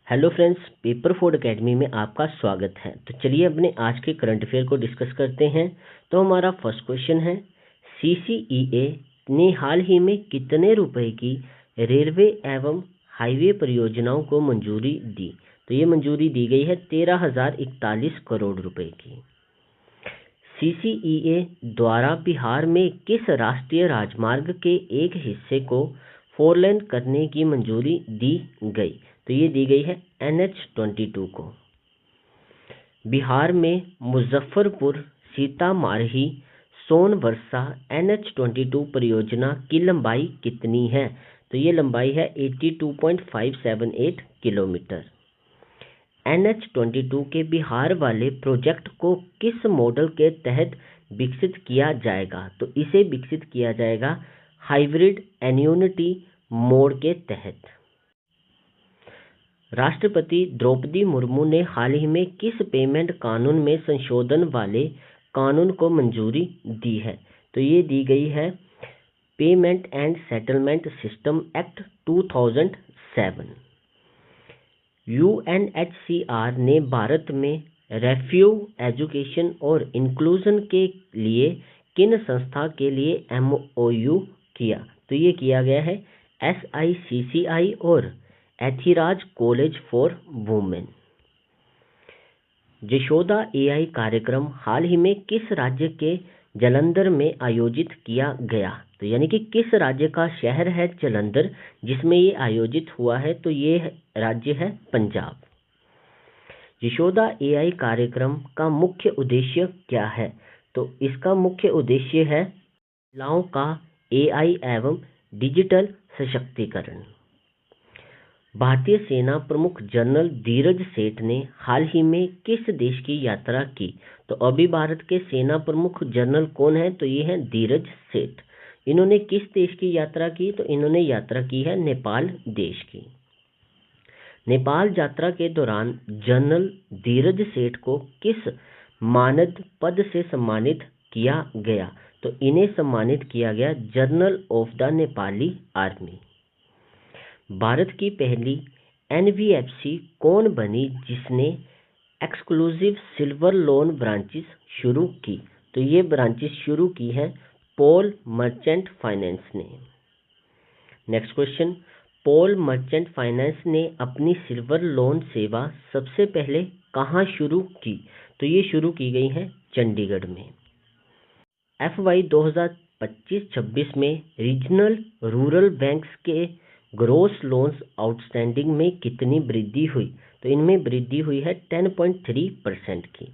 Hello friends, paper Ford academy में आपका स्वागत है। तो चलिए अपने आज के करंट अफेयर को डिस्कस करते हैं। तो हमारा फर्स्ट क्वेश्चन है, सीसीईए ने हाल ही में कितने रुपए की रेलवे एवं हाईवे परियोजनाओं को मंजूरी दी? तो ये मंजूरी दी गई है 13,041 करोड़ रुपए की। सीसीईए द्वारा बिहार में किस राष्ट्रीय राजमार्ग के एक हिस्से को 4 लेन करने की मंजूरी दी गई? तो ये दी गई है NH-22 को। बिहार में मुजफ्फरपुर सीतामढ़ी सोनवर्षा NH-22 परियोजना की लंबाई कितनी है? तो ये लंबाई है 82.578 किलोमीटर। NH-22 के बिहार वाले प्रोजेक्ट को किस मॉडल के तहत विकसित किया जाएगा? तो इसे विकसित किया जाएगा हाइब्रिड एन्युटी मोड के तहत। राष्ट्रपति द्रौपदी मुर्मू ने हाल ही में किस पेमेंट कानून में संशोधन वाले कानून को मंजूरी दी है? तो ये दी गई है payment and settlement system act 2007। UNHCR ने भारत में रेफ्यूज एजुकेशन और इंक्लूजन के लिए किन संस्था के लिए MOU किया? तो ये किया गया है SICCI और Yathiraj college for women. Yashoda AI कार्यक्रम हाल ही में किस राज्य के जालंधर में आयोजित किया गया? तो यानी कि किस राज्य का शहर है जालंधर जिसमें ये आयोजित हुआ है? तो ये राज्य है पंजाब। यशोदा AI कार्यक्रम का मुख्य उद्देश्य क्या है? तो इसका मुख्य उद्देश्य है महिलाओं का AI एवं डिजिटल सशक्तिकरण। भारतीय सेना प्रमुख जनरल धीरज सेठ ने हाल ही में किस देश की यात्रा की? तो अभी भारत के सेना प्रमुख जनरल कौन है? तो ये है धीरज सेठ। इन्होंने किस देश की यात्रा की? तो इन्होंने यात्रा की है नेपाल देश की। नेपाल यात्रा के दौरान जनरल धीरज सेठ को किस मानद पद से सम्मानित किया गया? तो इन्हें सम्मानित किया गया general of the Nepali army. Bharat की पहली NBFC कौन बनी जिसने एक्सक्लूसिव सिल्वर लोन ब्रांचेस शुरू की? तो ये ब्रांचेस शुरू की है पॉल मर्चेंट फाइनेंस ने। Next question, Paul merchant finance ने अपनी सिल्वर लोन सेवा सबसे पहले कहाँ शुरू की? तो ये शुरू की गई है चंडीगढ़ में। FY 2025-26 में रीजनल रूरल बैंक्स के ग्रोस लोन्स आउटस्टैंडिंग में कितनी वृद्धि हुई? तो इनमें वृद्धि हुई है 10.3% की।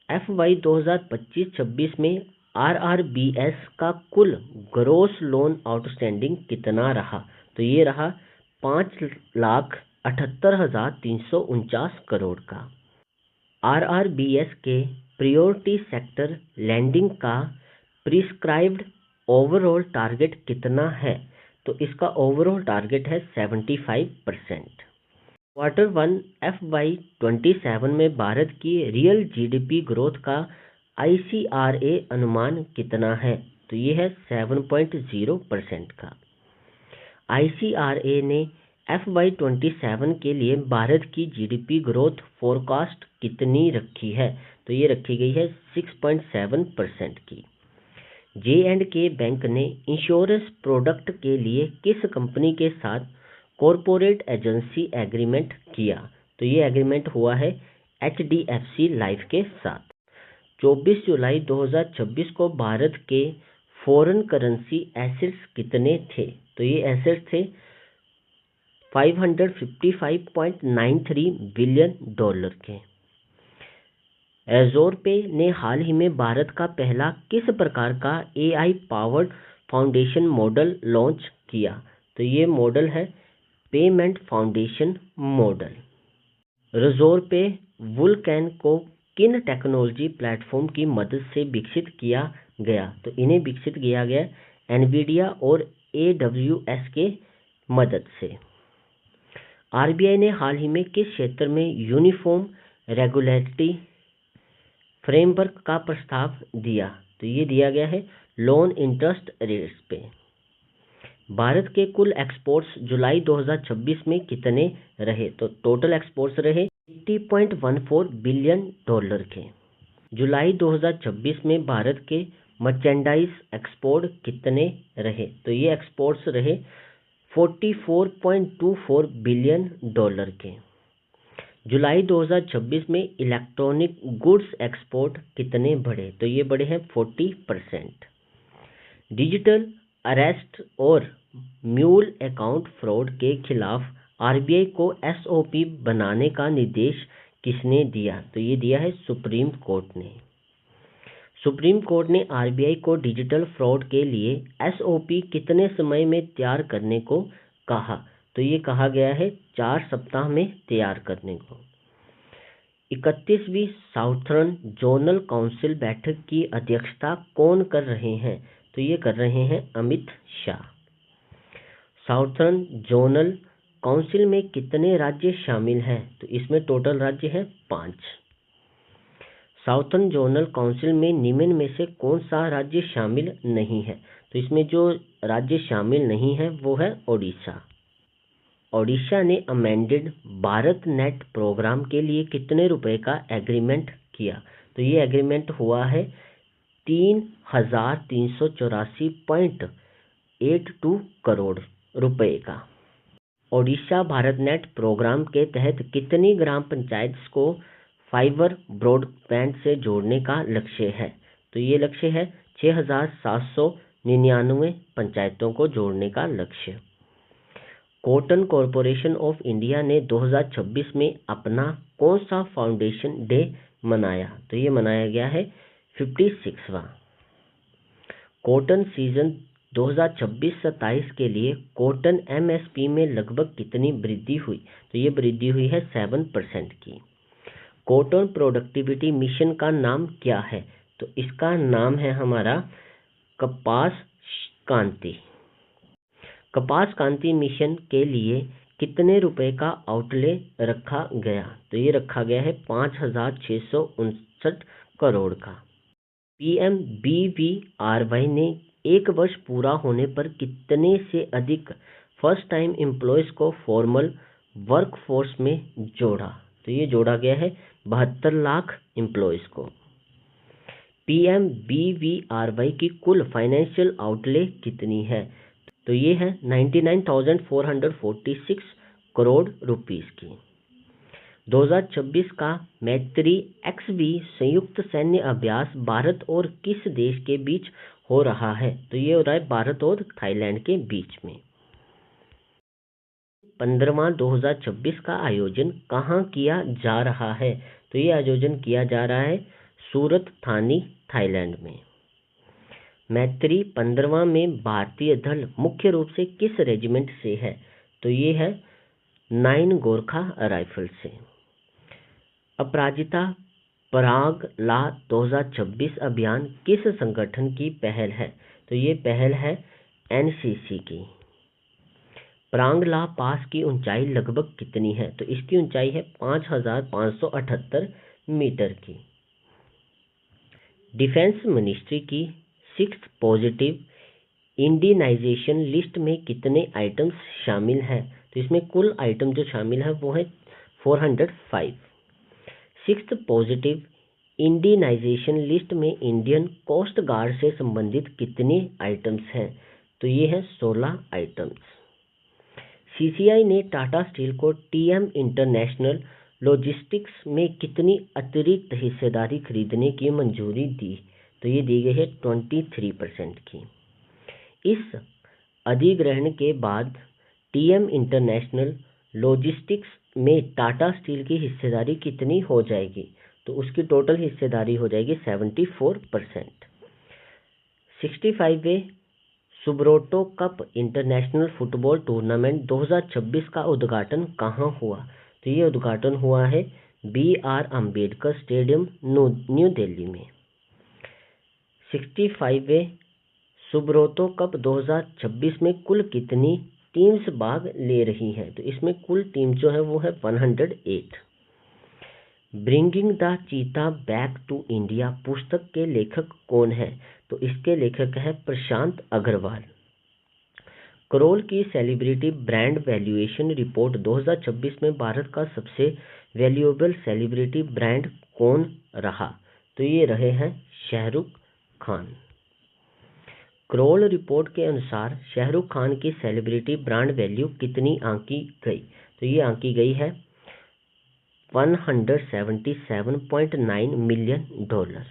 FY 2025-26 में RRBS का कुल ग्रोस लोन आउटस्टैंडिंग कितना रहा? तो ये रहा 5,78,349 करोड़ का। RRBS के प्रायोरिटी सेक्टर लैंडिंग का प्रिस्क्राइब्ड ओवरऑल टारगेट कितना है? तो इसका ओवरऑल टारगेट है 75%। Q1 FY 27 में भारत की रियल GDP ग्रोथ का ICRA अनुमान कितना है? तो ये है 7.0% का। ICRA ने FY 27 के लिए भारत की GDP ग्रोथ फोरकास्ट कितनी रखी है? तो ये रखी गई है 6.7% की। J&K बैंक ने इंश्योरेंस प्रोडक्ट के लिए किस कंपनी के साथ कॉरपोरेट एजेंसी एग्रीमेंट किया? तो ये एग्रीमेंट हुआ है HDFC लाइफ के साथ। 24 जुलाई 2026 को भारत के फॉरेन करेंसी एसेट्स कितने थे? तो ये एसेट्स थे $555.93 बिलियन के। रिजर्व पे ने हाल ही में भारत का पहला किस प्रकार का AI powered foundation model launch किया? तो ये मॉडल है पेमेंट फाउंडेशन मॉडल। रिजर्व पे वुल्कैन को किन टेक्नोलॉजी प्लेटफॉर्म की मदद से विकसित किया गया? तो इन्हें विकसित किया गया NVIDIA और AWS के मदद से। RBI ने हाल ही में किस क्षेत्र में यूनिफॉर्म रेगुलेटरी फ्रेमवर्क का प्रस्ताव दिया? तो ये दिया गया है लोन इंटरेस्ट रेट्स पे। भारत के कुल एक्सपोर्ट्स जुलाई 2026 में कितने रहे? तो टोटल एक्सपोर्ट्स रहे $80.14 बिलियन के। जुलाई 2026 में भारत के मर्चेंडाइज एक्सपोर्ट कितने रहे? तो ये एक्सपोर्ट्स रहे $44.24 बिलियन के। जुलाई 2026 में इलेक्ट्रॉनिक गुड्स एक्सपोर्ट कितने बढ़े? तो ये बढ़े हैं 40%। डिजिटल अरेस्ट और म्यूल अकाउंट फ्रॉड के खिलाफ आरबीआई को एसओपी बनाने का निर्देश किसने दिया? तो ये दिया है सुप्रीम कोर्ट ने। सुप्रीम कोर्ट ने आरबीआई को डिजिटल फ्रॉड के लिए एसओपी कितने समय में तैयार करने को कहा? तो ये कहा गया है 4 सप्ताह में तैयार करने को। 31वीं साउथर्न जोनल काउंसिल बैठक की अध्यक्षता कौन कर रहे हैं? तो ये कर रहे हैं Amit Shah. Southern zonal council में कितने राज्य शामिल हैं? तो इसमें टोटल राज्य है 5। साउथर्न जोनल काउंसिल में निम्न में से कौन सा राज्य शामिल नहीं है? तो इसमें जो राज्य शामिल नहीं है वो है ओडिशा। ओडिशा ने अमेंडेड भारत नेट प्रोग्राम के लिए कितने रुपए का एग्रीमेंट किया? तो ये एग्रीमेंट हुआ है 3,384.82 करोड़ रुपए का। ओडिशा भारत नेट प्रोग्राम के तहत कितनी ग्राम पंचायत को फाइबर ब्रॉडबैंड से जोड़ने का लक्ष्य है? तो ये लक्ष्य है 6,799 पंचायतों को जोड़ने का लक्ष्य। कॉटन कॉरपोरेशन ऑफ इंडिया ने 2026 में अपना कौन सा फाउंडेशन डे मनाया? तो ये मनाया गया है 56वां। कॉटन सीजन 2026-27 के लिए कॉटन एमएसपी में लगभग कितनी वृद्धि हुई? तो ये वृद्धि हुई है 7% की। कॉटन प्रोडक्टिविटी मिशन का नाम क्या है? तो इसका नाम है हमारा कपास क्रांति। कपास क्रांति मिशन के लिए कितने रुपए का आउटले रखा गया? तो ये रखा गया है 5,659 करोड़ का। पीएमबीवीआरवाई ने 1 वर्ष पूरा होने पर कितने से अधिक फर्स्ट टाइम एम्प्लॉयज को फॉर्मल वर्कफोर्स में जोड़ा? तो ये जोड़ा गया है 72 लाख एम्प्लॉयज को। पीएमबीवीआरवाई की कुल फाइनेंशियल आउटले कितनी है? तो ये है 99,446 करोड़ रुपीस की। 2026 का मैत्री XV संयुक्त सैन्य अभ्यास भारत और किस देश के बीच हो रहा है? तो ये हो रहा है भारत और थाईलैंड के बीच में। 15वां 2026 का आयोजन कहाँ किया जा रहा है? तो ये आयोजन किया जा रहा है सूरत थानी थाईलैंड में। मैत्री 15वां में भारतीय दल मुख्य रूप से किस रेजिमेंट से है? तो ये है 9 गोरखा राइफल से। अपराजिता पराग ला 2026 अभियान किस संगठन की पहल है? तो ये पहल है एनसीसी की। प्रांगला पास की ऊंचाई लगभग कितनी है? तो इसकी ऊंचाई है 5,578 मीटर की। डिफेंस मिनिस्ट्री की 6th पॉजिटिव इंडियनाइजेशन लिस्ट में कितने आइटम्स शामिल हैं? तो इसमें कुल आइटम जो शामिल है वो है 405। 6th पॉजिटिव इंडियनाइजेशन लिस्ट में इंडियन कोस्ट गार्ड से संबंधित कितने आइटम्स हैं? तो ये है 16 आइटम्स। सीसीआई ने टाटा स्टील को टीएम इंटरनेशनल लॉजिस्टिक्स में कितनी अतिरिक्त हिस्सेदारी खरीदने की मंजूरी दी? तो ये दी गई है 23% की। इस अधिग्रहण के बाद टीएम इंटरनेशनल लॉजिस्टिक्स में टाटा स्टील की हिस्सेदारी कितनी हो जाएगी? तो उसकी टोटल हिस्सेदारी हो जाएगी 74%। 65वें Subroto cup international football tournament 2026 का उद्घाटन कहाँ हुआ? तो ये उद्घाटन हुआ है BR Ambedkar stadium new Delhi में। 65वें सुब्रोतो कप 2026 में कुल कितनी टीम्स भाग ले रही हैं? तो इसमें कुल टीम जो है वो है 108। Bringing the cheetah back to India पुस्तक के लेखक कौन है? तो इसके लेखक है प्रशांत अग्रवाल। क्रोल की सेलिब्रिटी ब्रांड वैल्यूएशन रिपोर्ट 2026 में भारत का सबसे वैल्यूएबल सेलिब्रिटी ब्रांड कौन रहा? तो ये रहे हैं शाहरुख खान। क्रोल रिपोर्ट के अनुसार शाहरुख खान की सेलिब्रिटी ब्रांड वैल्यू कितनी आंकी गई? तो ये आंकी गई है $177.9 मिलियन।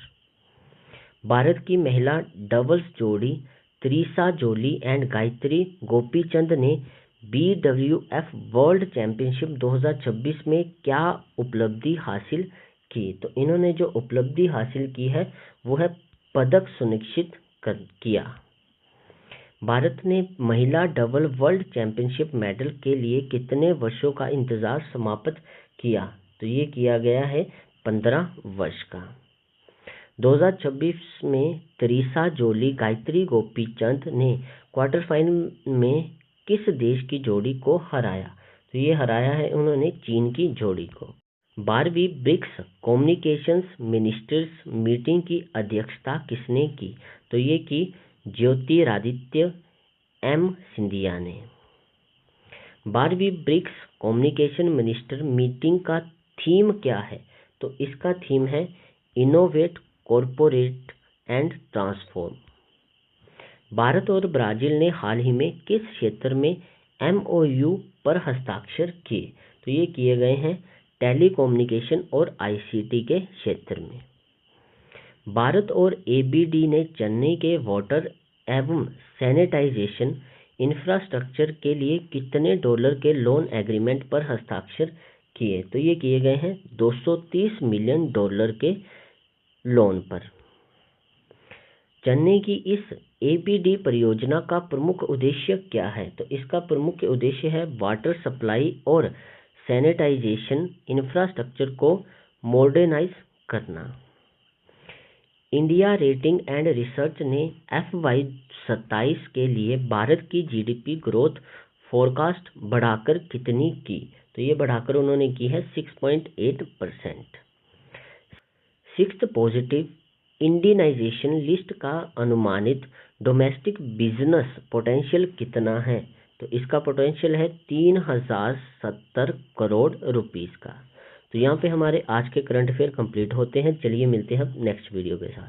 भारत की महिला डबल्स जोड़ी त्रिशा जोली एंड गायत्री गोपीचंद ने BWF वर्ल्ड चैंपियनशिप 2026 में क्या उपलब्धि हासिल की? तो इन्होंने जो उपलब्धि हासिल की है वो है पदक सुनिश्चित किया। भारत ने महिला डबल वर्ल्ड चैंपियनशिप मेडल के लिए कितने वर्षों का इंतजार समाप्त किया? तो ये किया गया है 15 वर्ष का। 2026 में त्रिशा जोली गायत्री गोपीचंद ने क्वार्टर फाइनल में किस देश की जोड़ी को हराया? तो ये हराया है उन्होंने चीन की जोड़ी को। 12वीं ब्रिक्स कम्युनिकेशंस मिनिस्टर्स मीटिंग की अध्यक्षता किसने की? तो ये की ज्योतिरादित्य M सिंधिया ने। 12वीं ब्रिक्स कम्युनिकेशन मिनिस्टर मीटिंग का थीम क्या है? तो इसका थीम है innovate, corporate and transform. Bharat और ब्राजील ने हाल ही में किस क्षेत्र में MOU पर हस्ताक्षर किए? तो ये किए गए हैं टेलीकम्युनिकेशन और ICT के क्षेत्र में। भारत और ABD ने चेन्नई के वाटर एवं सैनिटाइजेशन इंफ्रास्ट्रक्चर के लिए कितने डॉलर के लोन एग्रीमेंट पर हस्ताक्षर किए? तो ये किए गए हैं $230 मिलियन के लोन पर। चेन्नई की इस ABD परियोजना का प्रमुख उद्देश्य क्या है? तो इसका प्रमुख उद्देश्य है वाटर सप्लाई और सैनिटाइजेशन इंफ्रास्ट्रक्चर को मॉडर्नाइज करना। इंडिया रेटिंग एंड रिसर्च ने FY27 के लिए भारत की GDP ग्रोथ फोरकास्ट बढ़ाकर कितनी की? तो ये बढ़ाकर उन्होंने की है 6.8%। सिक्स्थ पॉजिटिव इंडियनाइजेशन लिस्ट का अनुमानित डोमेस्टिक बिजनेस पोटेंशियल कितना है? तो इसका पोटेंशियल है 3070 करोड़ रुपीस का। तो यहाँ पे हमारे आज के करंट अफेयर कंप्लीट होते हैं। चलिए मिलते हैं नेक्स्ट वीडियो के साथ।